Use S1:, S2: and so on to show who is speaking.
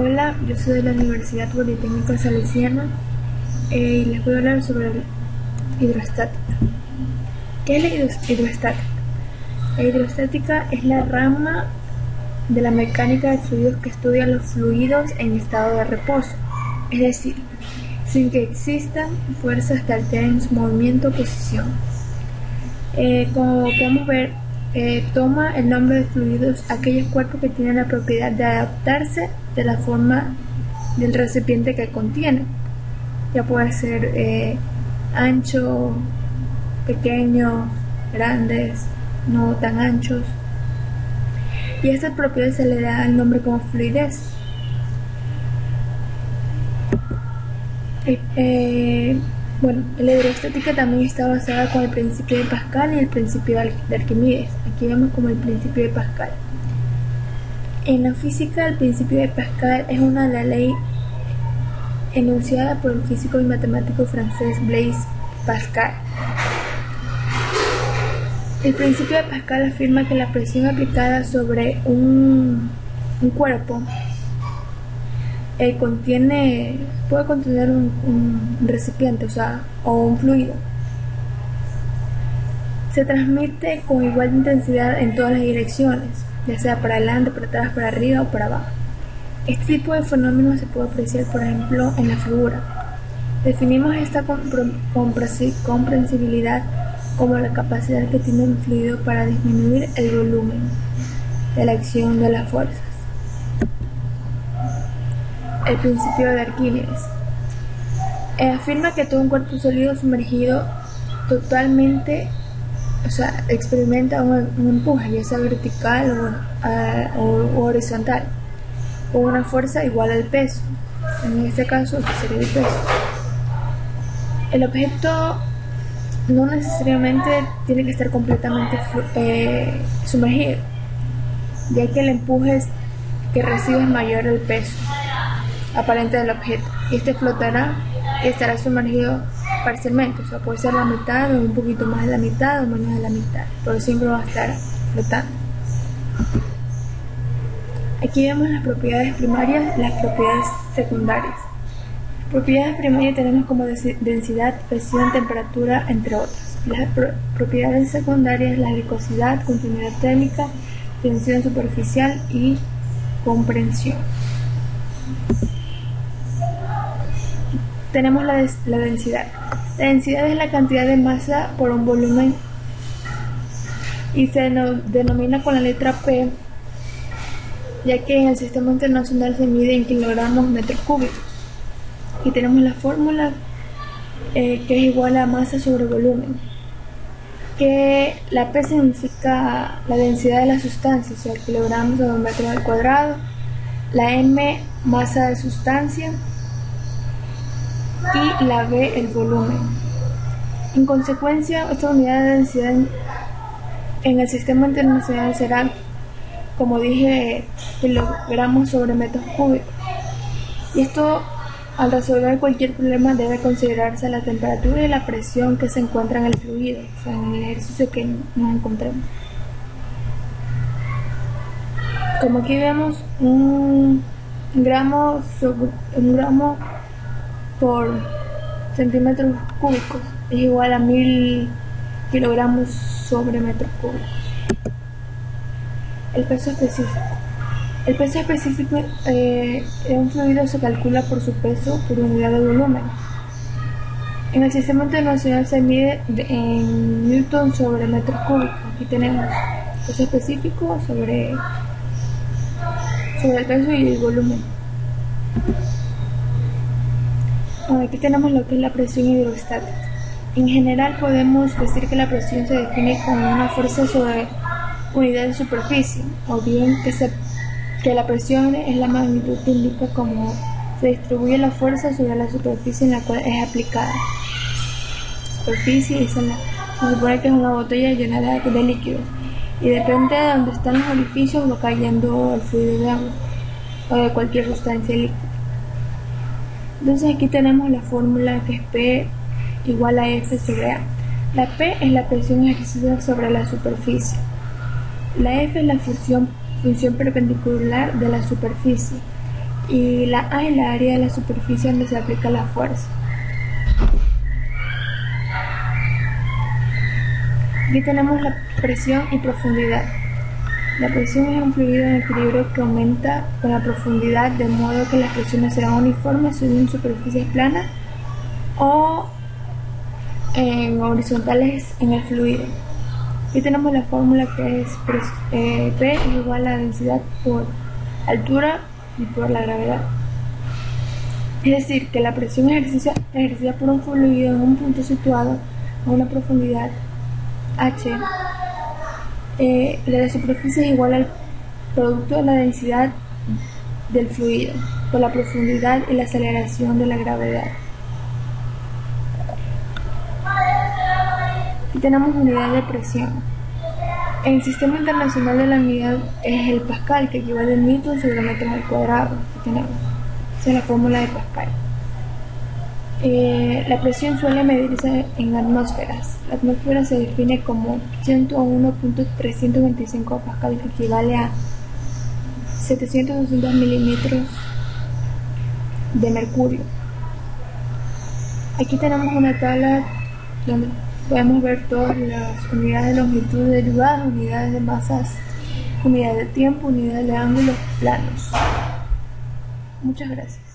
S1: Hola, yo soy de la Universidad Politécnica Salesiana y les voy a hablar sobre la hidrostática. ¿Qué es la hidrostática? La hidrostática es la rama de la mecánica de fluidos que estudia los fluidos en estado de reposo, es decir, sin que existan fuerzas que alteren su movimiento o posición. Como podemos ver, toma el nombre de fluidos aquellos cuerpos que tienen la propiedad de adaptarse de la forma del recipiente que contiene. Ya puede ser ancho, pequeños, grandes, no tan anchos. Y a esta propiedad se le da el nombre como fluidez. La hidrostática también está basada con el principio de Pascal y el principio de Arquímedes. Aquí vemos como el principio de Pascal. En la física, el principio de Pascal es una de las leyes enunciada por el físico y matemático francés Blaise Pascal. El principio de Pascal afirma que la presión aplicada sobre un cuerpo puede contener un recipiente, o un fluido. Se transmite con igual intensidad en todas las direcciones, ya sea para adelante, para atrás, para arriba o para abajo. Este tipo de fenómeno se puede apreciar, por ejemplo, en la figura. Definimos esta comprensibilidad como la capacidad que tiene un fluido para disminuir el volumen de la acción de las fuerzas. El principio de Arquímedes afirma que todo un cuerpo sólido sumergido totalmente, experimenta un empuje, ya sea vertical o horizontal, con una fuerza igual al peso. En este caso, este sería el peso. El objeto no necesariamente tiene que estar completamente sumergido, ya que el empuje que recibe es mayor al peso aparente del objeto, y este flotará y estará sumergido parcialmente, puede ser la mitad o un poquito más de la mitad o menos de la mitad, pero siempre va a estar flotando. Aquí vemos las propiedades primarias y las propiedades secundarias. Propiedades primarias tenemos como densidad, presión, temperatura, entre otras. Las propiedades secundarias, la viscosidad, continuidad térmica, tensión superficial y comprensión. Tenemos la densidad. La densidad es la cantidad de masa por un volumen y se denomina con la letra P, ya que en el sistema internacional se mide en kilogramos metros cúbicos. Y tenemos la fórmula que es igual a masa sobre volumen, que la P significa la densidad de la sustancia, kilogramos sobre metro al cuadrado, la M masa de sustancia y la B el volumen. En consecuencia, esta unidad de densidad en el sistema internacional será, como dije, kilogramos sobre metros cúbicos. Y esto, al resolver cualquier problema, debe considerarse la temperatura y la presión que se encuentra en el fluido, en el ejercicio que nos encontremos. Como aquí vemos, un gramo por centímetros cúbicos es igual a 1000 kilogramos sobre metros cúbicos. El peso específico. El peso específico de un fluido se calcula por su peso por unidad de volumen. En el sistema internacional se mide en newton sobre metros cúbicos. Aquí tenemos peso específico sobre el peso y el volumen. Bueno, aquí tenemos lo que es la presión hidrostática. En general podemos decir que la presión se define como una fuerza sobre unidad de superficie, o bien que la presión es la magnitud que indica cómo se distribuye la fuerza sobre la superficie en la cual es aplicada. Superficie se supone que es una botella llena de líquidos, y depende de donde están los orificios va cayendo el fluido de agua o de cualquier sustancia líquida. Entonces aquí tenemos la fórmula que es P igual a F sobre A. La P es la presión ejercida sobre la superficie. La F es la función perpendicular de la superficie y la A es la área de la superficie donde se aplica la fuerza. Aquí tenemos la presión y profundidad. La presión es un fluido en equilibrio que aumenta con la profundidad, de modo que las presiones serán uniformes según superficies planas o horizontales en el fluido. Aquí tenemos la fórmula que es P es igual a la densidad por altura y por la gravedad. Es decir, que la presión ejercida por un fluido en un punto situado a una profundidad h, la de superficie es igual al producto de la densidad del fluido por la profundidad y la aceleración de la gravedad. Aquí tenemos unidad de presión. En el sistema internacional de la unidad es el pascal, que equivale a newton sobre metros al cuadrado. Aquí tenemos. Esa es la fórmula de Pascal. La presión suele medirse en atmósferas. La atmósfera se define como 101.325 pascal, que equivale a 700-200 milímetros de mercurio. Aquí tenemos una tabla donde podemos ver todas las unidades de longitud derivadas, unidades de masas, unidades de tiempo, unidades de ángulos planos. Muchas gracias.